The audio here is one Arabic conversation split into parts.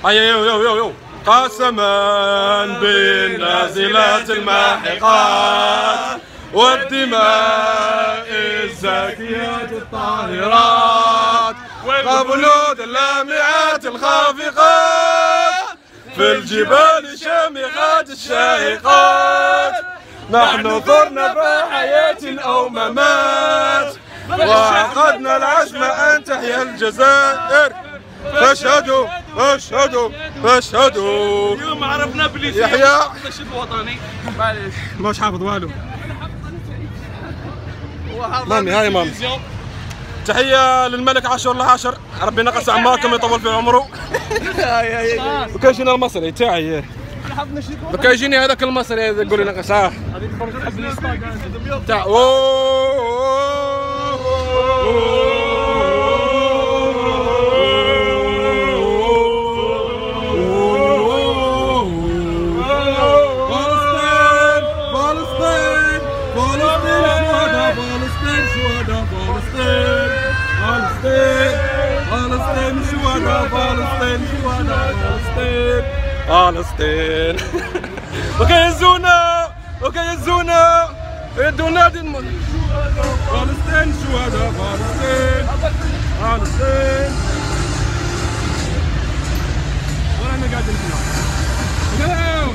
يو قسما بالنازلات الماحقات والدماء الزاكيات الطاهرات وبنود اللامعات الخافقات في الجبال شامخات الشاهقات. نحن ثرنا في حياة أو ممات وعقدنا العزم أن تحيا الجزائر. فاشهدوا فاشهدوا فاشهدوا. اليوم عرفنا بلي يحيى النشيد الوطني. معليش ماش حافظ والو. هو مامي هاي مامي. تحية للملك عاشور العاشر، ربي نقص أعماركم ويطول في عمره. وكيجينا المصري تاعي. وكيجيني هذاك المصري يقول لي نقص تاع فلسطين. وكيهزونا يدونا فلسطين شهداء فلسطين ورانا قاعدين هنا.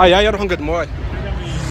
هيا نروحوا نقدموا.